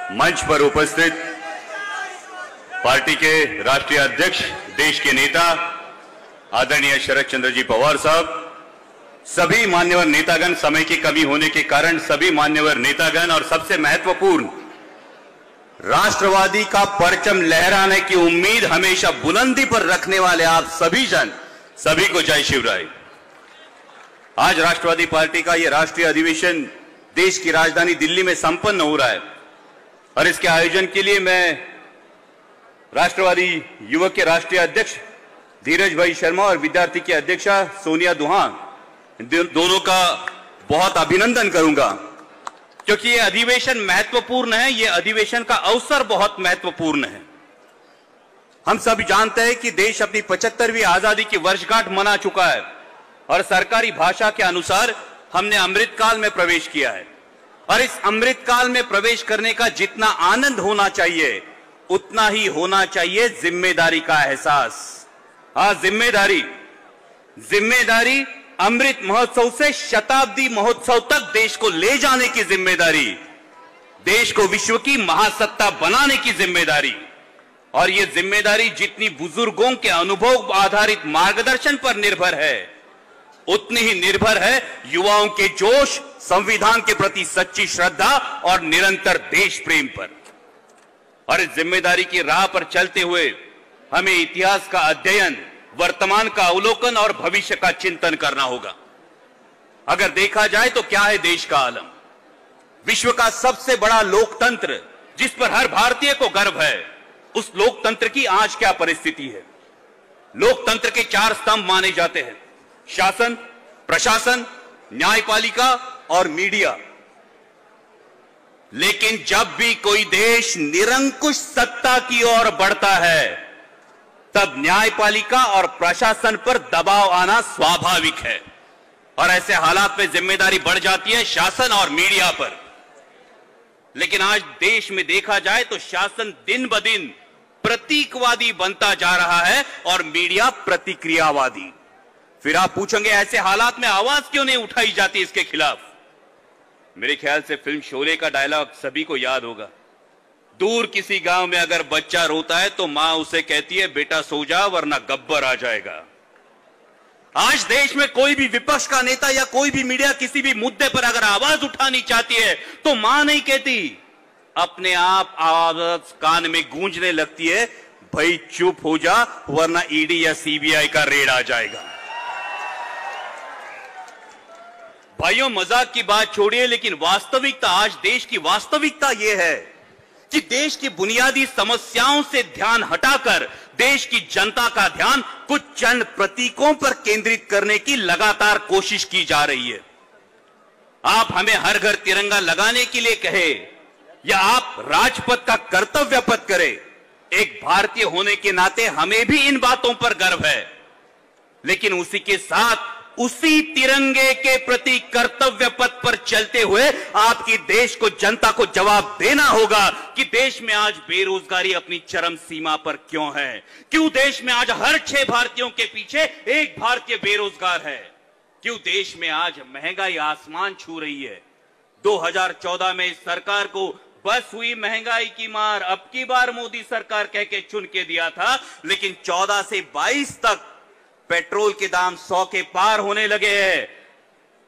मंच पर उपस्थित पार्टी के राष्ट्रीय अध्यक्ष, देश के नेता आदरणीय शरद चंद्र जी पवार साहब, सभी मान्यवर नेतागण, समय की कमी होने के कारण सभी मान्यवर नेतागण और सबसे महत्वपूर्ण, राष्ट्रवादी का परचम लहराने की उम्मीद हमेशा बुलंदी पर रखने वाले आप सभी जन, सभी को जय शिवराय। आज राष्ट्रवादी पार्टी का यह राष्ट्रीय अधिवेशन देश की राजधानी दिल्ली में संपन्न हो रहा है और इसके आयोजन के लिए मैं राष्ट्रवादी युवक के राष्ट्रीय अध्यक्ष धीरज भाई शर्मा और विद्यार्थी की अध्यक्षा सोनिया दुहान दोनों का बहुत अभिनंदन करूंगा, क्योंकि यह अधिवेशन महत्वपूर्ण है। यह अधिवेशन का अवसर बहुत महत्वपूर्ण है। हम सभी जानते हैं कि देश अपनी 75वीं आजादी की वर्षगांठ मना चुका है और सरकारी भाषा के अनुसार हमने अमृतकाल में प्रवेश किया है और इस अमृतकाल में प्रवेश करने का जितना आनंद होना चाहिए उतना ही होना चाहिए जिम्मेदारी का एहसास। हाँ, जिम्मेदारी अमृत महोत्सव से शताब्दी महोत्सव तक देश को ले जाने की जिम्मेदारी, देश को विश्व की महासत्ता बनाने की जिम्मेदारी, और यह जिम्मेदारी जितनी बुजुर्गों के अनुभव आधारित मार्गदर्शन पर निर्भर है उतनी ही निर्भर है युवाओं के जोश, संविधान के प्रति सच्ची श्रद्धा और निरंतर देश प्रेम पर। और इस जिम्मेदारी की राह पर चलते हुए हमें इतिहास का अध्ययन, वर्तमान का अवलोकन और भविष्य का चिंतन करना होगा। अगर देखा जाए तो क्या है देश का आलम? विश्व का सबसे बड़ा लोकतंत्र जिस पर हर भारतीय को गर्व है, उस लोकतंत्र की आज क्या परिस्थिति है? लोकतंत्र के 4 स्तंभ माने जाते हैं: शासन, प्रशासन, न्यायपालिका और मीडिया। लेकिन जब भी कोई देश निरंकुश सत्ता की ओर बढ़ता है तब न्यायपालिका और प्रशासन पर दबाव आना स्वाभाविक है और ऐसे हालात में जिम्मेदारी बढ़ जाती है शासन और मीडिया पर। लेकिन आज देश में देखा जाए तो शासन दिन ब दिन प्रतीकवादी बनता जा रहा है और मीडिया प्रतिक्रियावादी। फिर आप पूछेंगे ऐसे हालात में आवाज क्यों नहीं उठाई जाती इसके खिलाफ? मेरे ख्याल से फिल्म शोले का डायलॉग सभी को याद होगा। दूर किसी गांव में अगर बच्चा रोता है तो मां उसे कहती है, बेटा सो जा वरना गब्बर आ जाएगा। आज देश में कोई भी विपक्ष का नेता या कोई भी मीडिया किसी भी मुद्दे पर अगर आवाज उठानी चाहती है तो मां नहीं कहती, अपने आप आवाज कान में गूंजने लगती है, भाई चुप हो जा वरना ईडी या सीबीआई का रेड आ जाएगा। भाइयों, मजाक की बात छोड़िए, लेकिन वास्तविकता, आज देश की वास्तविकता यह है कि देश की बुनियादी समस्याओं से ध्यान हटाकर देश की जनता का ध्यान कुछ चंद प्रतीकों पर केंद्रित करने की लगातार कोशिश की जा रही है। आप हमें हर घर तिरंगा लगाने के लिए कहे या आप राजपथ का कर्तव्य पथ करें, एक भारतीय होने के नाते हमें भी इन बातों पर गर्व है। लेकिन उसी के साथ उसी तिरंगे के प्रति कर्तव्य पथ पर चलते हुए आपकी देश को, जनता को जवाब देना होगा कि देश में आज बेरोजगारी अपनी चरम सीमा पर क्यों है, क्यों देश में आज हर 6 भारतीयों के पीछे एक भारतीय बेरोजगार है, क्यों देश में आज महंगाई आसमान छू रही है। 2014 में इस सरकार को बस हुई महंगाई की मार, अब की बार मोदी सरकार कह के चुन के दिया था, लेकिन 14 से 22 तक पेट्रोल के दाम 100 के पार होने लगे हैं।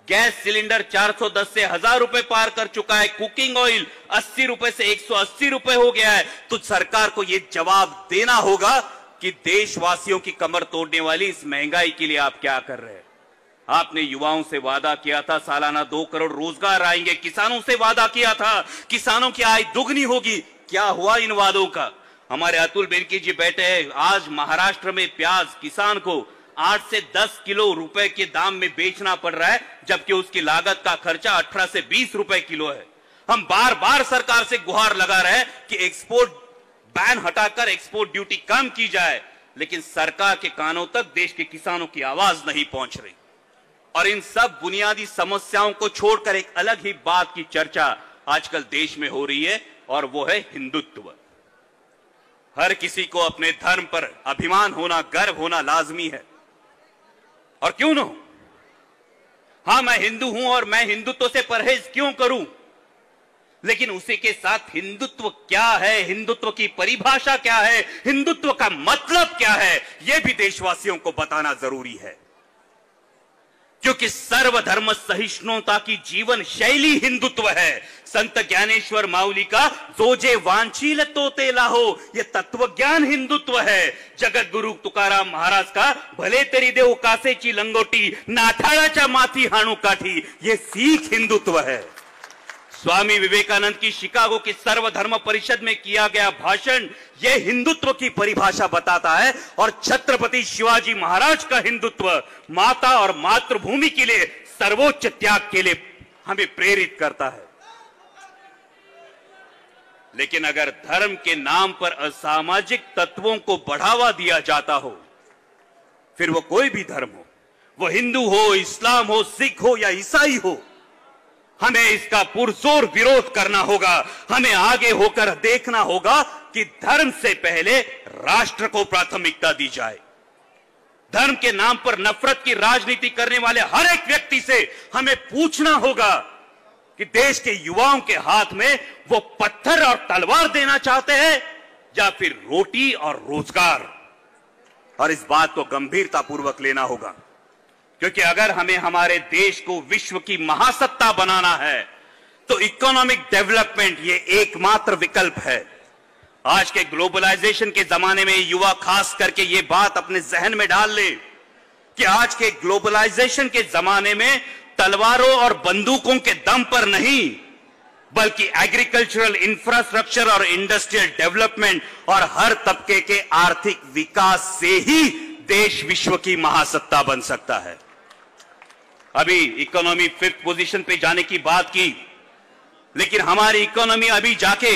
गैस सिलेंडर 410 से 1000 रुपए पार कर चुका है। कुकिंग ऑयल 80 रुपए से 180 रुपए हो गया है। तो सरकार को यह जवाब देना होगा कि देशवासियों की कमर तोड़ने वाली इस महंगाई के लिए आप क्या कर रहे हैं। आपने युवाओं से वादा किया था सालाना 2 करोड़ रोजगार आएंगे, किसानों से वादा किया था किसानों की आय दुगनी होगी। क्या हुआ इन वादों का? हमारे अतुल बेनकी जी बैठे हैं। आज महाराष्ट्र में प्याज किसान को 8 से 10 किलो रुपए के दाम में बेचना पड़ रहा है, जबकि उसकी लागत का खर्चा 18 से 20 रुपए किलो है। हम बार बार सरकार से गुहार लगा रहे हैं कि एक्सपोर्ट बैन हटाकर एक्सपोर्ट ड्यूटी कम की जाए, लेकिन सरकार के कानों तक देश के किसानों की आवाज नहीं पहुंच रही। और इन सब बुनियादी समस्याओं को छोड़कर एक अलग ही बात की चर्चा आजकल देश में हो रही है, और वो है हिंदुत्व। हर किसी को अपने धर्म पर अभिमान होना, गर्व होना लाजमी है, और क्यों न हो। हाँ, मैं हिंदू हूं और मैं हिंदुत्व से परहेज क्यों करूं? लेकिन उसी के साथ हिंदुत्व क्या है, हिंदुत्व की परिभाषा क्या है, हिंदुत्व का मतलब क्या है, यह भी देशवासियों को बताना जरूरी है। क्योंकि सर्वधर्म सहिष्णुता की जीवन शैली हिंदुत्व है। संत ज्ञानेश्वर माउली का जोजे वांछील तोते लाहो, यह तत्वज्ञान हिंदुत्व है। जगत गुरु तुकाराम महाराज का भले तेरी देव कासेची लंगोटी नाठाळाच्या माथी हाणू काठी, यह सीख हिंदुत्व है। स्वामी विवेकानंद की शिकागो की सर्वधर्म परिषद में किया गया भाषण यह हिंदुत्व की परिभाषा बताता है। और छत्रपति शिवाजी महाराज का हिंदुत्व माता और मातृभूमि के लिए सर्वोच्च त्याग के लिए हमें प्रेरित करता है। लेकिन अगर धर्म के नाम पर असामाजिक तत्वों को बढ़ावा दिया जाता हो, फिर वो कोई भी धर्म हो, वो हिंदू हो, इस्लाम हो, सिख हो या ईसाई हो, हमें इसका पुरजोर विरोध करना होगा। हमें आगे होकर देखना होगा कि धर्म से पहले राष्ट्र को प्राथमिकता दी जाए। धर्म के नाम पर नफरत की राजनीति करने वाले हर एक व्यक्ति से हमें पूछना होगा कि देश के युवाओं के हाथ में वो पत्थर और तलवार देना चाहते हैं या फिर रोटी और रोजगार। और इस बात को गंभीरतापूर्वक लेना होगा, क्योंकि अगर हमें हमारे देश को विश्व की महासत्ता बनाना है तो इकोनॉमिक डेवलपमेंट ये एकमात्र विकल्प है। आज के ग्लोबलाइजेशन के जमाने में युवा खास करके ये बात अपने जहन में डाल ले कि आज के ग्लोबलाइजेशन के जमाने में तलवारों और बंदूकों के दम पर नहीं, बल्कि एग्रीकल्चरल इंफ्रास्ट्रक्चर और इंडस्ट्रियल डेवलपमेंट और हर तबके के आर्थिक विकास से ही देश विश्व की महासत्ता बन सकता है। अभी इकोनॉमी 5th पोजीशन पे जाने की बात की, लेकिन हमारी इकोनॉमी अभी जाके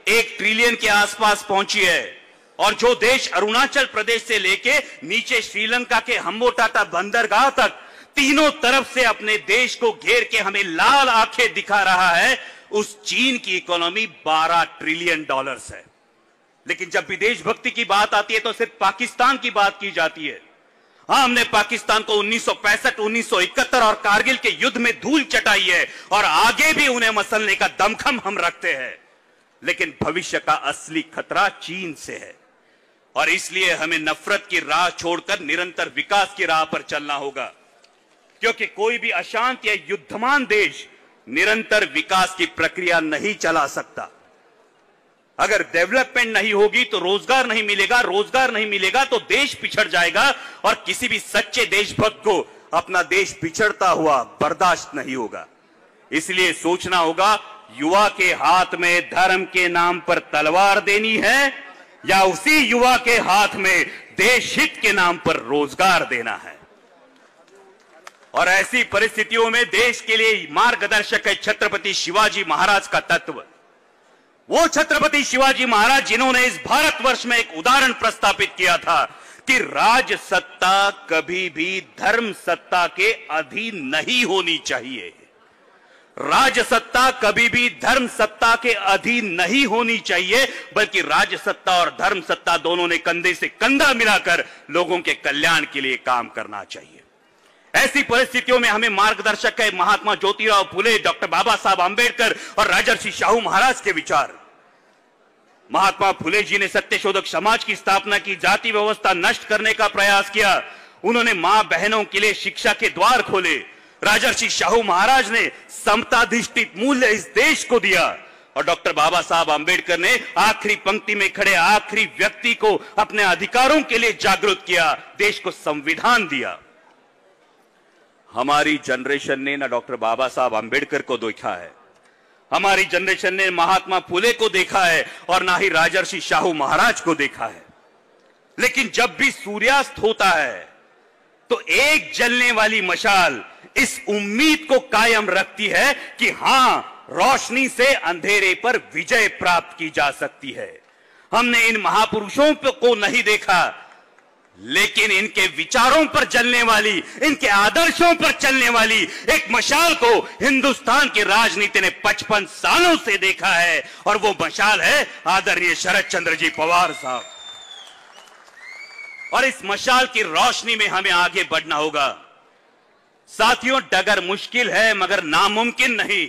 1 ट्रिलियन के आसपास पहुंची है। और जो देश अरुणाचल प्रदेश से लेके नीचे श्रीलंका के हम्बोटाटा बंदरगाह तक तीनों तरफ से अपने देश को घेर के हमें लाल आंखें दिखा रहा है, उस चीन की इकोनॉमी $12 ट्रिलियन है। लेकिन जब भी देशभक्ति की बात आती है तो सिर्फ पाकिस्तान की बात की जाती है। हाँ, हमने पाकिस्तान को 1965, 1971 और कारगिल के युद्ध में धूल चटाई है और आगे भी उन्हें मसलने का दमखम हम रखते हैं। लेकिन भविष्य का असली खतरा चीन से है और इसलिए हमें नफरत की राह छोड़कर निरंतर विकास की राह पर चलना होगा, क्योंकि कोई भी अशांत या युद्धमान देश निरंतर विकास की प्रक्रिया नहीं चला सकता। अगर डेवलपमेंट नहीं होगी तो रोजगार नहीं मिलेगा, रोजगार नहीं मिलेगा तो देश पिछड़ जाएगा और किसी भी सच्चे देशभक्त को अपना देश पिछड़ता हुआ बर्दाश्त नहीं होगा। इसलिए सोचना होगा, युवा के हाथ में धर्म के नाम पर तलवार देनी है या उसी युवा के हाथ में देश हित के नाम पर रोजगार देना है। और ऐसी परिस्थितियों में देश के लिए मार्गदर्शक है छत्रपति शिवाजी महाराज का तत्व। वो छत्रपति शिवाजी महाराज जिन्होंने इस भारतवर्ष में एक उदाहरण प्रस्तापित किया था कि राजसत्ता कभी भी धर्म सत्ता के अधीन नहीं होनी चाहिए। राजसत्ता कभी भी धर्म सत्ता के अधीन नहीं होनी चाहिए, बल्कि राजसत्ता और धर्म सत्ता दोनों ने कंधे से कंधा मिलाकर लोगों के कल्याण के लिए काम करना चाहिए। ऐसी परिस्थितियों में हमें मार्गदर्शक है महात्मा ज्योतिराव फुले, डॉक्टर बाबा साहब आंबेडकर और राजर्षि शाहू महाराज के विचार। महात्मा फुले जी ने सत्यशोधक समाज की स्थापना की, जाति व्यवस्था नष्ट करने का प्रयास किया। उन्होंने मां बहनों के लिए शिक्षा के द्वार खोले। राजर्षि शाहू महाराज ने समताधिष्ठित मूल्य इस देश को दिया और डॉक्टर बाबा साहब आंबेडकर ने आखिरी पंक्ति में खड़े आखिरी व्यक्ति को अपने अधिकारों के लिए जागरूक किया, देश को संविधान दिया। हमारी जनरेशन ने ना डॉक्टर बाबा साहब आंबेडकर को देखा है, हमारी जनरेशन ने महात्मा फुले को देखा है और ना ही राजर्षि शाहू महाराज को देखा है। लेकिन जब भी सूर्यास्त होता है तो एक जलने वाली मशाल इस उम्मीद को कायम रखती है कि हां, रोशनी से अंधेरे पर विजय प्राप्त की जा सकती है। हमने इन महापुरुषों को नहीं देखा, लेकिन इनके विचारों पर जलने वाली, इनके आदर्शों पर चलने वाली एक मशाल को हिंदुस्तान की राजनीति ने 55 सालों से देखा है और वो मशाल है आदरणीय शरद चंद्र जी पवार साहब। और इस मशाल की रोशनी में हमें आगे बढ़ना होगा। साथियों, डगर मुश्किल है मगर नामुमकिन नहीं।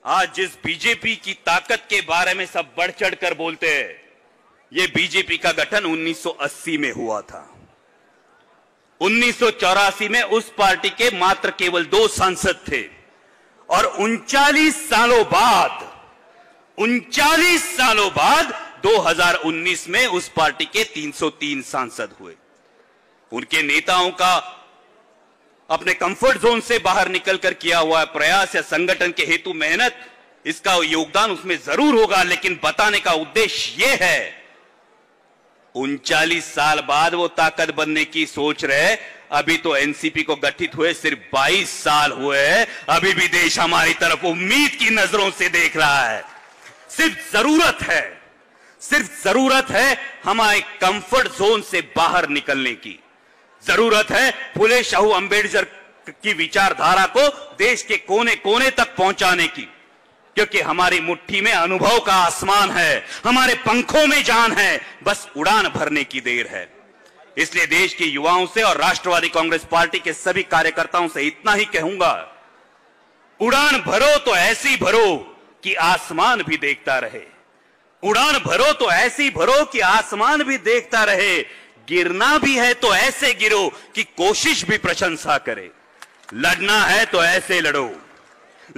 आज जिस बीजेपी की ताकत के बारे में सब बढ़ चढ़ कर बोलते हैं, ये बीजेपी का गठन 1980 में हुआ था। 1984 में उस पार्टी के मात्र केवल 2 सांसद थे और 39 सालों बाद 2019 में उस पार्टी के 303 सांसद हुए। उनके नेताओं का अपने कंफर्ट जोन से बाहर निकलकर किया हुआ प्रयास या संगठन के हेतु मेहनत, इसका योगदान उसमें जरूर होगा, लेकिन बताने का उद्देश्य यह है 39 साल बाद वो ताकत बनने की सोच रहे। अभी तो एनसीपी को गठित हुए सिर्फ 22 साल हुए हैं। अभी भी देश हमारी तरफ उम्मीद की नजरों से देख रहा है। सिर्फ जरूरत है हमारे कंफर्ट जोन से बाहर निकलने की। जरूरत है फुले शाहू अंबेडकर की विचारधारा को देश के कोने कोने तक पहुंचाने की, क्योंकि हमारी मुट्ठी में अनुभव का आसमान है, हमारे पंखों में जान है, बस उड़ान भरने की देर है। इसलिए देश के युवाओं से और राष्ट्रवादी कांग्रेस पार्टी के सभी कार्यकर्ताओं से इतना ही कहूंगा, उड़ान भरो तो ऐसी भरो कि आसमान भी देखता रहे। उड़ान भरो तो ऐसी भरो कि आसमान भी देखता रहे। गिरना भी है तो ऐसे गिरो कि कोशिश भी प्रशंसा करे। लड़ना है तो ऐसे लड़ो,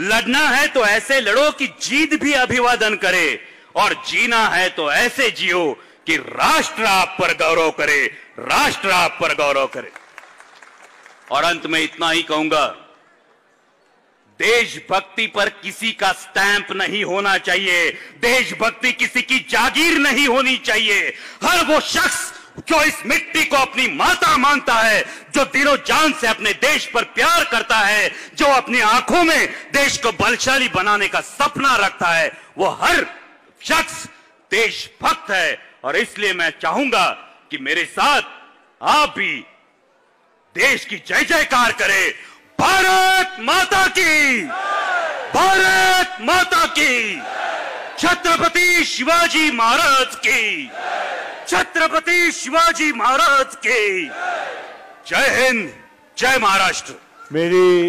लड़ना है तो ऐसे लड़ो कि जीत भी अभिवादन करे, और जीना है तो ऐसे जियो कि राष्ट्र आप पर गौरव करे, राष्ट्र आप पर गौरव करे। और अंत में इतना ही कहूंगा, देशभक्ति पर किसी का स्टैंप नहीं होना चाहिए, देशभक्ति किसी की जागीर नहीं होनी चाहिए। हर वो शख्स जो इस मिट्टी को अपनी माता मानता है, जो दिलो जान से अपने देश पर प्यार करता है, जो अपनी आंखों में देश को बलशाली बनाने का सपना रखता है, वो हर शख्स देशभक्त है। और इसलिए मैं चाहूंगा कि मेरे साथ आप भी देश की जय जयकार करें। भारत माता की, भारत माता की, छत्रपति शिवाजी महाराज की, छत्रपति शिवाजी महाराज की जय हिंद, जय महाराष्ट्र। मेरी